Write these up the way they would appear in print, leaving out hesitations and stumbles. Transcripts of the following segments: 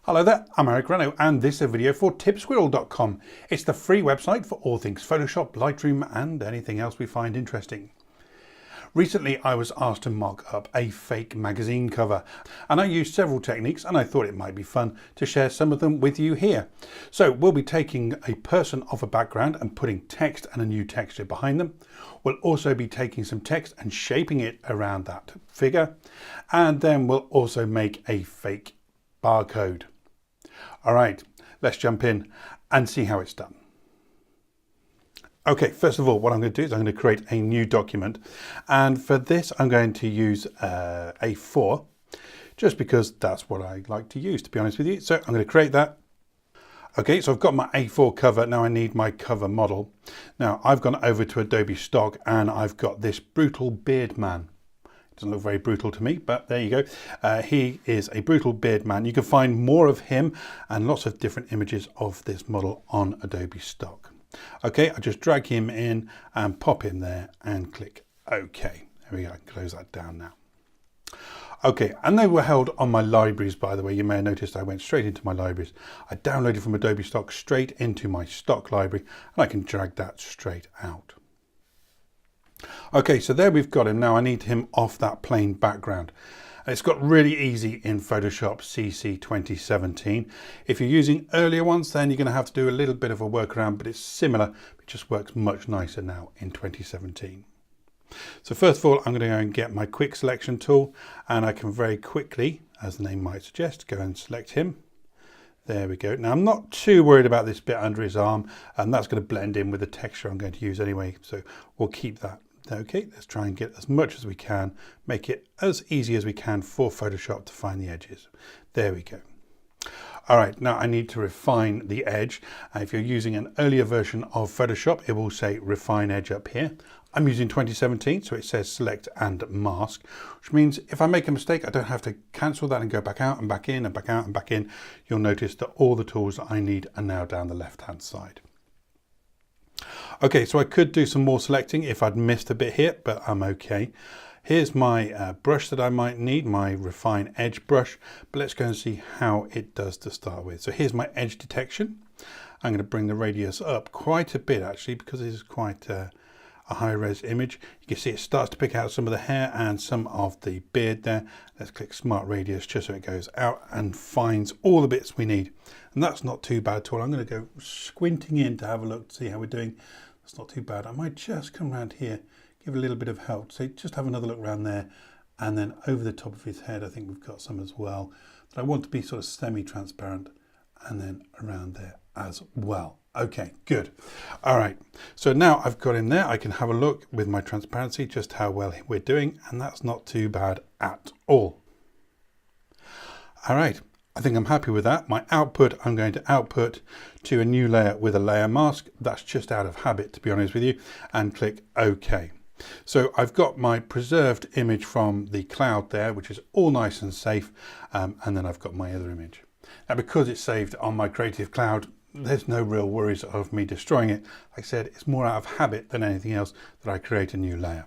Hello there, I'm Eric Renault and this is a video for tipsquirrel.com. It's the free website for all things Photoshop, Lightroom and anything else we find interesting. Recently I was asked to mock up a fake magazine cover and I used several techniques and I thought it might be fun to share some of them with you here. So we'll be taking a person off a background and putting text and a new texture behind them. We'll also be taking some text and shaping it around that figure, and then we'll also make a fake barcode. All right, let's jump in and see how it's done. Okay, first of all, what I'm going to do is I'm going to create a new document. And for this, I'm going to use A4, just because that's what I like to use, to be honest with you. So I'm going to create that. Okay, so I've got my A4 cover. Now I need my cover model. Now I've gone over to Adobe Stock and I've got this brutal beard man. Doesn't look very brutal to me, but there you go. He is a brutal beard man. You can find more of him and lots of different images of this model on Adobe Stock. Okay, I just drag him in and pop him there and click OK. There we go, I can close that down now. Okay, and they were held on my libraries, by the way. You may have noticed I went straight into my libraries. I downloaded from Adobe Stock straight into my stock library and I can drag that straight out. Okay, so there we've got him. Now I need him off that plain background. It's got really easy in Photoshop CC 2017. If you're using earlier ones, then you're going to have to do a little bit of a workaround, but it's similar. It just works much nicer now in 2017. So first of all, I'm going to go and get my quick selection tool, and I can very quickly, as the name might suggest, go and select him. There we go. Now I'm not too worried about this bit under his arm, and that's going to blend in with the texture I'm going to use anyway, so we'll keep that. Okay, let's try and get as much as we can, make it as easy as we can for Photoshop to find the edges. There we go. All right, now I need to refine the edge. If you're using an earlier version of Photoshop, it will say refine edge up here. I'm using 2017, so it says select and mask, which means if I make a mistake, I don't have to cancel that and go back out and back in and back out and back in. You'll notice that all the tools that I need are now down the left-hand side. Okay, so I could do some more selecting if I'd missed a bit here, but I'm okay. Here's my brush that I might need, my refine edge brush, but let's go and see how it does to start with. So here's my edge detection. I'm going to bring the radius up quite a bit actually, because this is quite a high res image. You can see it starts to pick out some of the hair and some of the beard there. Let's click smart radius just so it goes out and finds all the bits we need. And that's not too bad at all. I'm going to go squinting in to have a look to see how we're doing. That's not too bad. I might just come around here, give a little bit of help. So just have another look around there, and then over the top of his head, I think we've got some as well. But I want to be sort of semi-transparent, and then around there as well. Okay, good. All right, so now I've got in there, I can have a look with my transparency just how well we're doing, and that's not too bad at all. All right, I think I'm happy with that. My output, I'm going to output to a new layer with a layer mask. That's just out of habit, to be honest with you, and click OK. So I've got my preserved image from the cloud there, which is all nice and safe, and then I've got my other image. Now, because it's saved on my Creative Cloud, there's no real worries of me destroying it. Like I said, it's more out of habit than anything else that I create a new layer.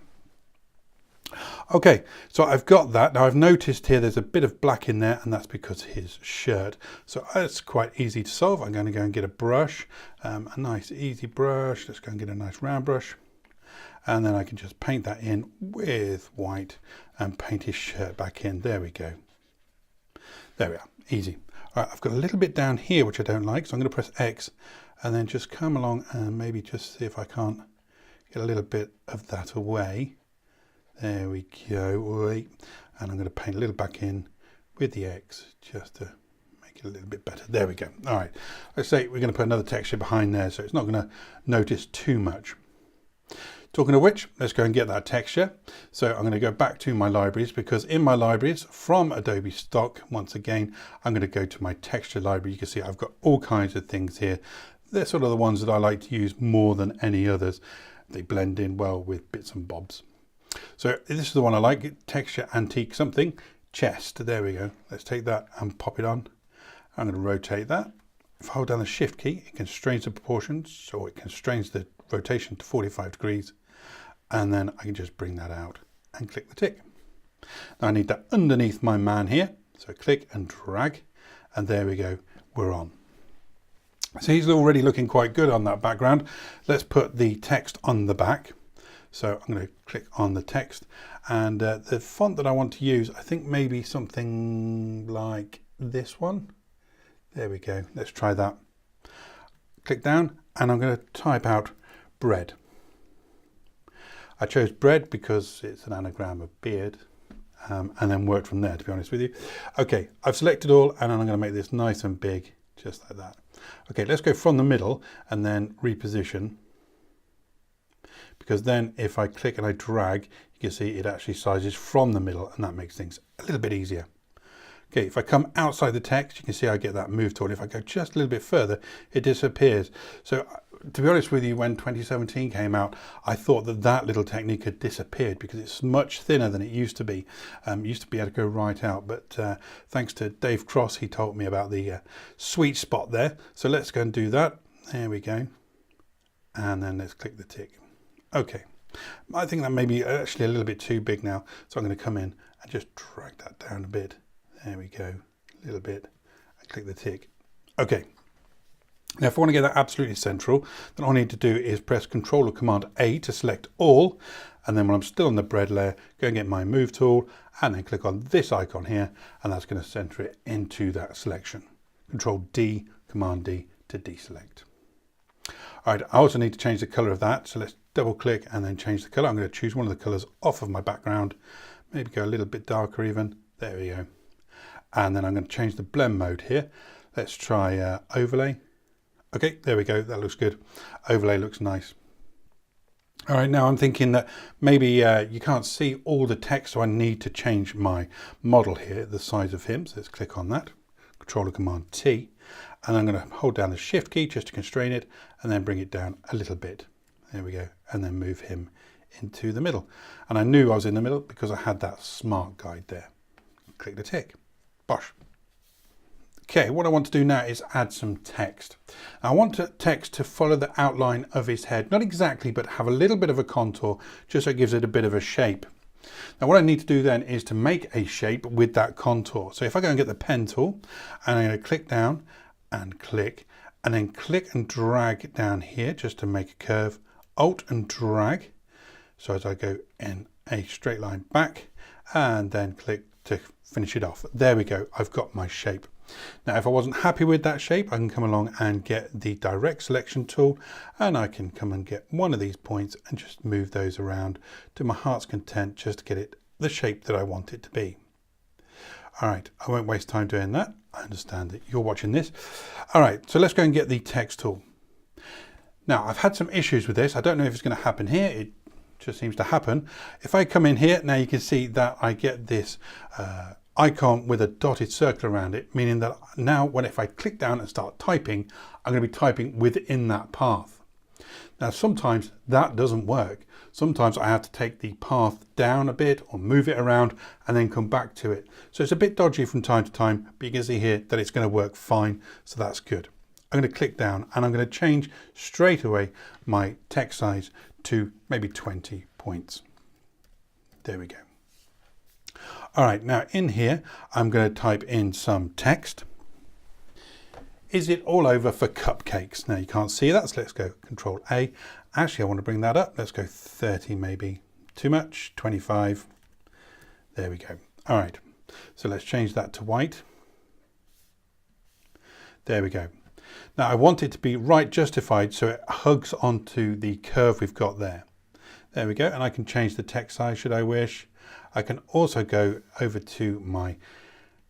Okay, so I've got that. Now I've noticed here there's a bit of black in there, and that's because of his shirt. So it's quite easy to solve. I'm going to go and get a brush, a nice easy brush. Let's go and get a nice round brush. And then I can just paint that in with white and paint his shirt back in. There we go. There we are, easy. All right, I've got a little bit down here which I don't like, so I'm going to press X and then just come along and maybe just see if I can't get a little bit of that away. There we go. And I'm going to paint a little back in with the X just to make it a little bit better. There we go. All right, let's say we're going to put another texture behind there, so it's not going to notice too much. Talking of which, let's go and get that texture. So I'm going to go back to my libraries, because in my libraries from Adobe Stock, once again, I'm going to go to my texture library. You can see I've got all kinds of things here. They're sort of the ones that I like to use more than any others. They blend in well with bits and bobs. So this is the one I like, texture antique something, chest. There we go. Let's take that and pop it on. I'm going to rotate that. If I hold down the shift key, it constrains the proportions, so it constrains the rotation to 45 degrees. And then I can just bring that out and click the tick. Now I need that underneath my man here, so click and drag, and there we go, we're on. So he's already looking quite good on that background. Let's put the text on the back. So I'm going to click on the text, and the font that I want to use, I think maybe something like this one. There we go. Let's try that. Click down, and I'm going to type out bread. I chose bread because it's an anagram of beard, and then worked from there, to be honest with you. Okay, I've selected all, and I'm going to make this nice and big, just like that. Okay, let's go from the middle and then reposition, because then if I click and I drag, you can see it actually sizes from the middle, and that makes things a little bit easier. Okay, if I come outside the text, you can see I get that move tool. If I go just a little bit further, it disappears. So to be honest with you, when 2017 came out, I thought that that little technique had disappeared because it's much thinner than it used to be. Used to be able to go right out, but thanks to Dave Cross, he told me about the sweet spot there. So let's go and do that. There we go. And then let's click the tick. Okay. I think that may be actually a little bit too big now. So I'm going to come in and just drag that down a bit. There we go, a little bit, and click the tick. Okay, now if I want to get that absolutely central, then all I need to do is press Control or Command A to select all, and then when I'm still on the bread layer, go and get my move tool, and then click on this icon here, and that's going to center it into that selection. Control D, Command D to deselect. All right, I also need to change the color of that, so let's double click and then change the color. I'm going to choose one of the colors off of my background, maybe go a little bit darker even. There we go. And then I'm going to change the blend mode here. Let's try overlay. Okay, there we go. That looks good. Overlay looks nice. All right, now I'm thinking that maybe you can't see all the text, so I need to change my model here, the size of him. So let's click on that. Control or Command T. And I'm going to hold down the Shift key just to constrain it, and then bring it down a little bit. There we go. And then move him into the middle. And I knew I was in the middle because I had that smart guide there. Click the tick. Bosh. Okay, what I want to do now is add some text. I want the text to follow the outline of his head, not exactly, but have a little bit of a contour, just so it gives it a bit of a shape. Now what I need to do then is to make a shape with that contour. So if I go and get the pen tool, and I'm going to click down and then click and drag down here just to make a curve, Alt and drag. So as I go in a straight line back, and then click to finish it off. There we go, I've got my shape. Now if I wasn't happy with that shape, I can come along and get the direct selection tool, and I can come and get one of these points and just move those around to my heart's content, just to get it the shape that I want it to be. All right, I won't waste time doing that. I understand that you're watching this. All right, so let's go and get the text tool. Now I've had some issues with this. I don't know if it's going to happen here. It just seems to happen. If I come in here, now you can see that I get this icon with a dotted circle around it, meaning that now if I click down and start typing, I'm going to be typing within that path. Now sometimes that doesn't work. Sometimes I have to take the path down a bit or move it around and then come back to it. So it's a bit dodgy from time to time, but you can see here that it's going to work fine, so that's good. I'm going to click down and I'm going to change straight away my text size to maybe 20 points. There we go. All right, now in here, I'm going to type in some text. Is it all over for cupcakes? Now you can't see that, so let's go Control A. Actually, I want to bring that up. Let's go 30 maybe. Too much, 25. There we go. All right, so let's change that to white. There we go. Now I want it to be right justified so it hugs onto the curve we've got there. There we go, and I can change the text size should I wish. I can also go over to my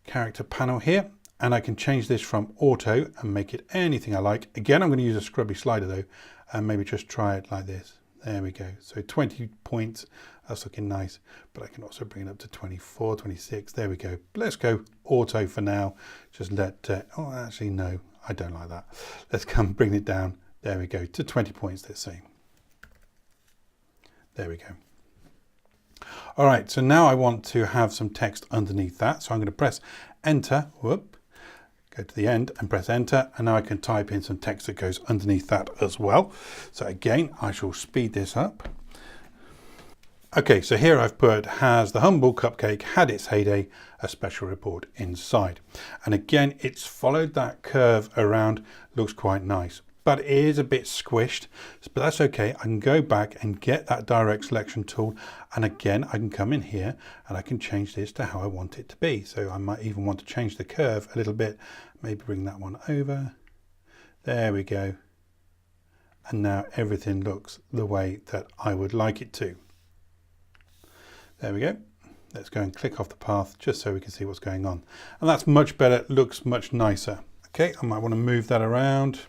character panel here, and I can change this from auto and make it anything I like. Again, I'm going to use a scrubby slider though, and maybe just try it like this. There we go. So 20 points, that's looking nice, but I can also bring it up to 24, 26. There we go. But let's go auto for now. Just let, oh, actually, no, I don't like that. Let's come bring it down. There we go, to 20 points, let's see. There we go. All right, so now I want to have some text underneath that. So I'm going to press enter, whoop, go to the end and press enter. And now I can type in some text that goes underneath that as well. So again, I shall speed this up. Okay, so here I've put, has the Humble Cupcake had its heyday, a special report inside. And again, it's followed that curve around, looks quite nice, but it is a bit squished, but that's okay. I can go back and get that direct selection tool. And again, I can come in here and I can change this to how I want it to be. So I might even want to change the curve a little bit, maybe bring that one over. There we go. And now everything looks the way that I would like it to. There we go. Let's go and click off the path just so we can see what's going on. And that's much better, it looks much nicer. Okay, I might want to move that around.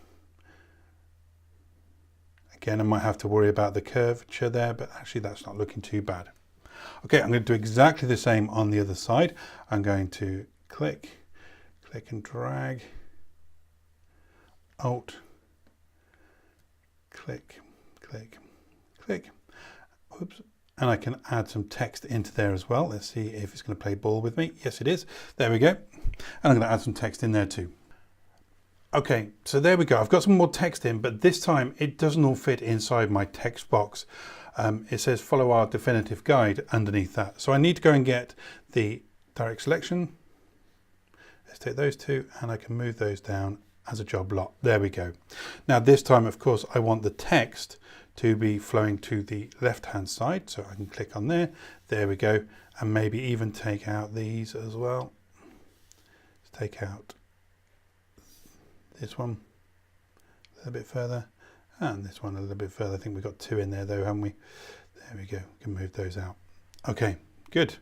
Again, I might have to worry about the curvature there, but actually that's not looking too bad. Okay, I'm going to do exactly the same on the other side. I'm going to click and drag, Alt, click. Oops. And I can add some text into there as well. Let's see if it's going to play ball with me. Yes, it is. There we go. And I'm going to add some text in there too. Okay, so there we go. I've got some more text in, but this time it doesn't all fit inside my text box. It says follow our definitive guide underneath that. So I need to go and get the direct selection. Let's take those two and I can move those down as a job lot. There we go. Now this time, of course, I want the text to be flowing to the left hand side, so I can click on there. There we go. And maybe even take out these as well. Let's take out this one a little bit further and this one a little bit further. I think we've got two in there though, haven't we? There we go. We can move those out. Okay, good.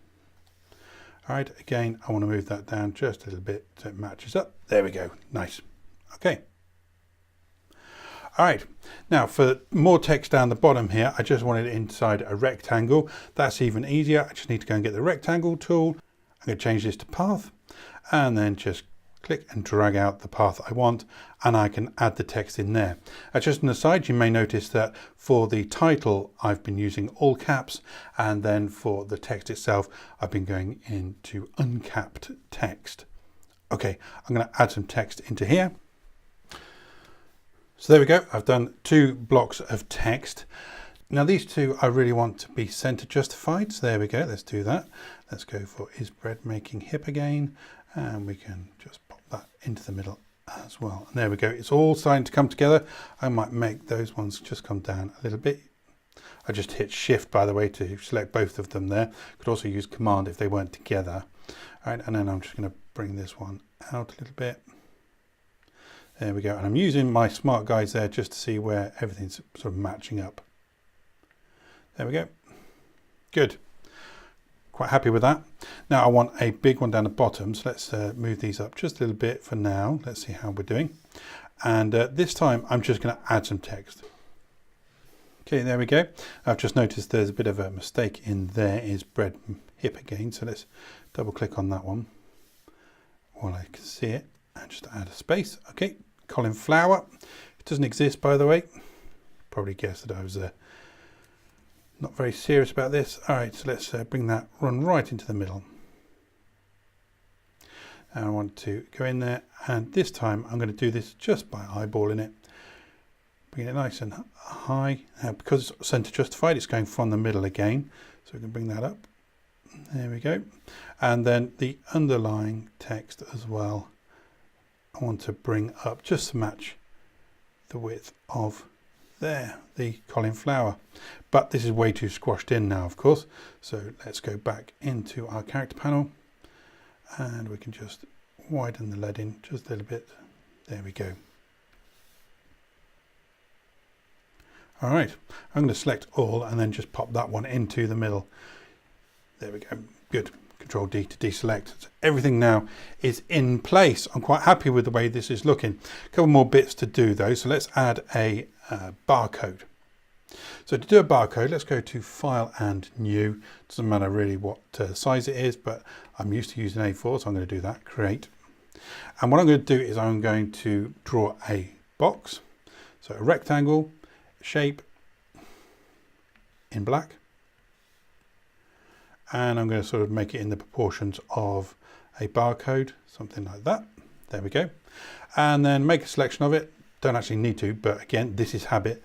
All right, again, I want to move that down just a little bit so it matches up. There we go. Nice. Okay. All right, now for more text down the bottom here, I just want it inside a rectangle. That's even easier. I just need to go and get the rectangle tool. I'm going to change this to path and then just click and drag out the path I want, and I can add the text in there. Just an aside, you may notice that for the title, I've been using all caps, and then for the text itself, I've been going into uncapped text. Okay, I'm going to add some text into here. So there we go. I've done 2 blocks of text. Now these two I really want to be center justified. So there we go. Let's do that. Let's go for is bread making hip again. And we can just pop that into the middle as well. And there we go. It's all starting to come together. I might make those ones just come down a little bit. I just hit shift, by the way, to select both of them there. Could also use command if they weren't together. All right. And then I'm just going to bring this one out a little bit. There we go, and I'm using my smart guides there just to see where everything's sort of matching up. There we go. Good. Quite happy with that. Now I want a big one down the bottom, so let's move these up just a little bit for now. Let's see how we're doing. And this time I'm just going to add some text. Okay, there we go. I've just noticed there's a bit of a mistake in there, is bread hip again, so let's double click on that one while I can see it. And just add a space. Okay, cauliflower. It doesn't exist, by the way. Probably guessed that I was not very serious about this. All right, so let's bring that run right into the middle. And I want to go in there, and this time I'm going to do this just by eyeballing it. Bring it nice and high. Because it's center justified, it's going from the middle again. So we can bring that up. There we go. And then the underlying text as well, I want to bring up just to match the width of there, the cauliflower. But this is way too squashed in now, of course. So let's go back into our character panel and we can just widen the lead in just a little bit. There we go. All right, I'm going to select all and then just pop that one into the middle. There we go. Good. Control D to deselect. So everything now is in place. I'm quite happy with the way this is looking. A couple more bits to do though. So let's add a barcode. So to do a barcode, let's go to File and New. Doesn't matter really what size it is, but I'm used to using A4, so I'm going to do that. Create. And what I'm going to do is I'm going to draw a box. So a rectangle, shape in black. And I'm going to sort of make it in the proportions of a barcode, something like that. There we go. And then make a selection of it, don't actually need to, but again, this is habit,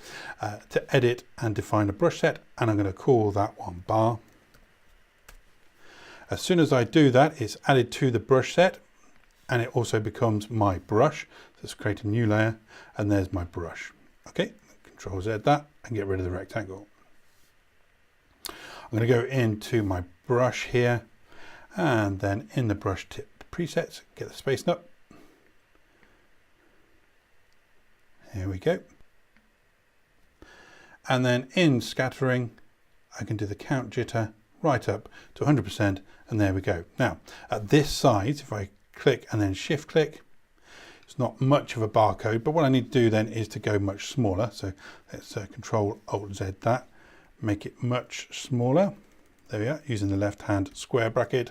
to edit and define a brush set, and I'm going to call that one bar. As soon as I do that, it's added to the brush set, and it also becomes my brush. So let's create a new layer, and there's my brush. Okay, Control Z that, and get rid of the rectangle. I'm going to go into my brush here, and then in the brush tip presets, get the space nut. Here we go. And then in scattering, I can do the count jitter right up to 100%, and there we go. Now, at this size, if I click and then shift click, it's not much of a barcode, but what I need to do then is to go much smaller. So let's Control Alt Z that, make it much smaller. There we are, using the left hand square bracket.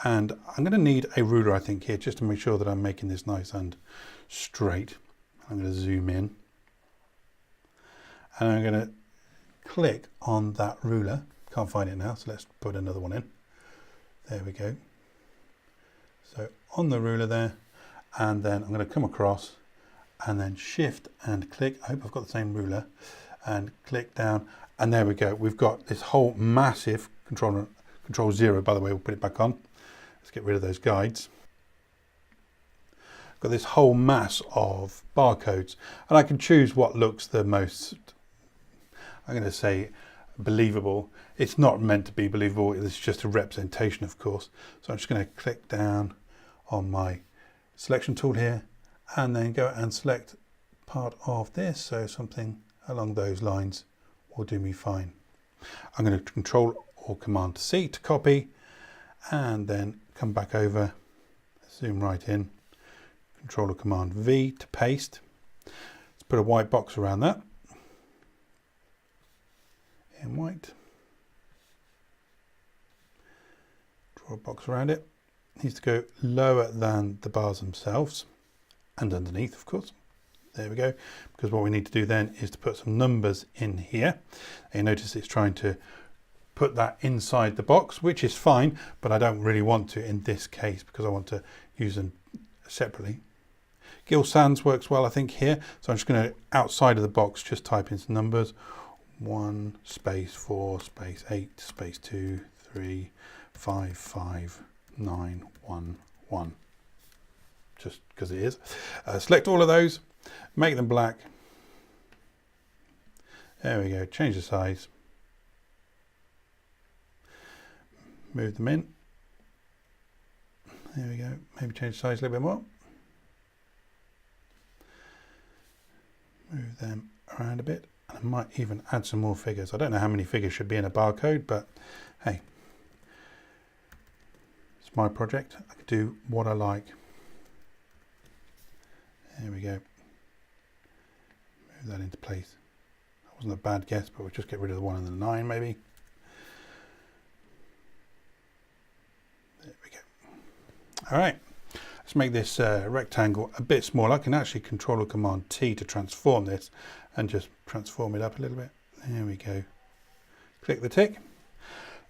And I'm going to need a ruler, I think, here, just to make sure that I'm making this nice and straight. I'm going to zoom in, and I'm going to click on that ruler. Can't find it now, so let's put another one in. There we go. So on the ruler there, and then I'm going to come across and then shift and click. I hope I've got the same ruler, and click down, and there we go. We've got this whole massive Control 0, by the way, we'll put it back on. Let's get rid of those guides. Got this whole mass of barcodes, and I can choose what looks the most, I'm going to say, believable. It's not meant to be believable, it's just a representation, of course. So I'm just going to click down on my selection tool here, and then go and select part of this, so something along those lines will do me fine. I'm going to Control or Command C to copy, and then come back over, zoom right in, Control or Command V to paste. Let's put a white box around that, in white. Draw a box around it. It needs to go lower than the bars themselves, and underneath, of course. There we go, because what we need to do then is to put some numbers in here. And you notice it's trying to put that inside the box, which is fine, but I don't really want to in this case because I want to use them separately. Gill Sans works well, I think, here. So I'm just going to, outside of the box, just type in some numbers. 1 space 4 space 8 space 2 3 5 5 9 1 1. Just because it is. Select all of those, make them black. There we go. Change the size. Move them in. There we go. Maybe change the size a little bit more. Move them around a bit. And I might even add some more figures. I don't know how many figures should be in a barcode, but hey, it's my project. I can do what I like. There we go. Move that into place. That wasn't a bad guess, but we'll just get rid of the 1 and the 9 maybe. There we go. All right. Let's make this rectangle a bit smaller. I can actually Control or Command T to transform this and just transform it up a little bit. There we go. Click the tick.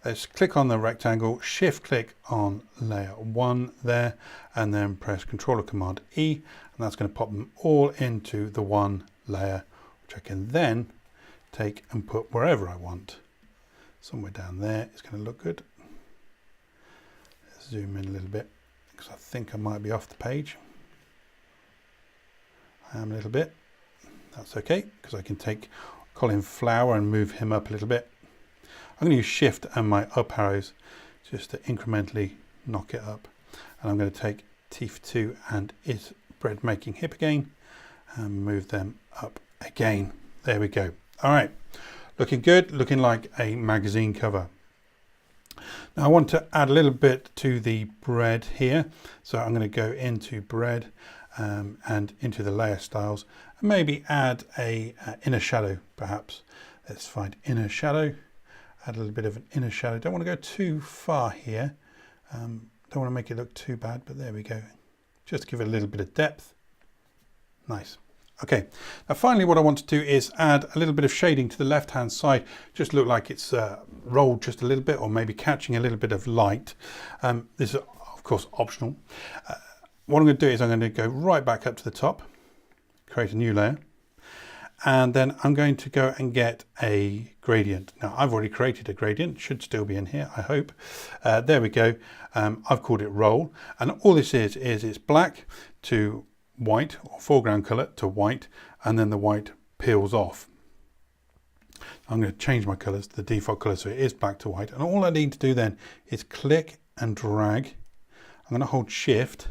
Let's click on the rectangle, shift click on layer 1 there, and then press Control or Command E, and that's going to pop them all into the one layer, which I can then take and put wherever I want. Somewhere down there is going to look good. Let's zoom in a little bit, because I think I might be off the page. I am a little bit. That's okay, because I can take Colin Flower and move him up a little bit. I'm going to use Shift and my up arrows just to incrementally knock it up. And I'm going to take T2 and Is Bread Making Hip again and move them up again. There we go. All right, looking good, looking like a magazine cover. Now I want to add a little bit to the bread here. So I'm going to go into bread and into the layer styles and maybe add a inner shadow perhaps. Let's find inner shadow, add a little bit of an inner shadow. Don't want to go too far here. Don't want to make it look too bad, but there we go. Just give it a little bit of depth. Nice. Okay, now finally what I want to do is add a little bit of shading to the left hand side, just look like it's rolled just a little bit or maybe catching a little bit of light. This is of course optional. What I'm going to do is I'm going to go right back up to the top, create a new layer. And then I'm going to go and get a gradient. Now I've already created a gradient, should still be in here, I hope. There we go. I've called it roll. And all this is it's black to white, or foreground color to white, and then the white peels off. I'm going to change my colors to the default color so it is black to white. And all I need to do then is click and drag. I'm going to hold shift,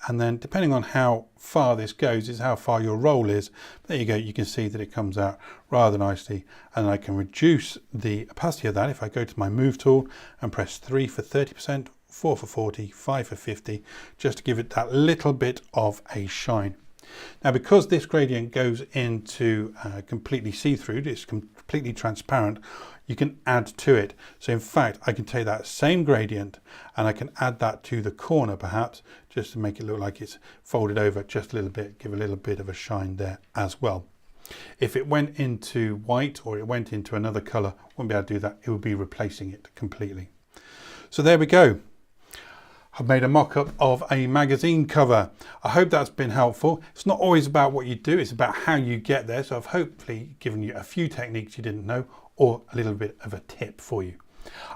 and then depending on how far this goes is how far your roll is. There you go, you can see that it comes out rather nicely, and I can reduce the opacity of that if I go to my move tool and press 3 for 30%, 4 for 40, 5 for 50, just to give it that little bit of a shine. Now because this gradient goes into completely see-through, it's completely transparent, you can add to it. So in fact I can take that same gradient and I can add that to the corner perhaps, just to make it look like it's folded over just a little bit, give a little bit of a shine there as well. If it went into white or it went into another colour, I wouldn't be able to do that, it would be replacing it completely. So there we go. I've made a mock-up of a magazine cover. I hope that's been helpful. It's not always about what you do, it's about how you get there. So I've hopefully given you a few techniques you didn't know, or a little bit of a tip for you.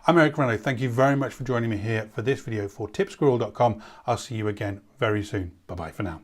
I'm Eric Ranno. Thank you very much for joining me here for this video for tipsquirrel.com. I'll see you again very soon. Bye-bye for now.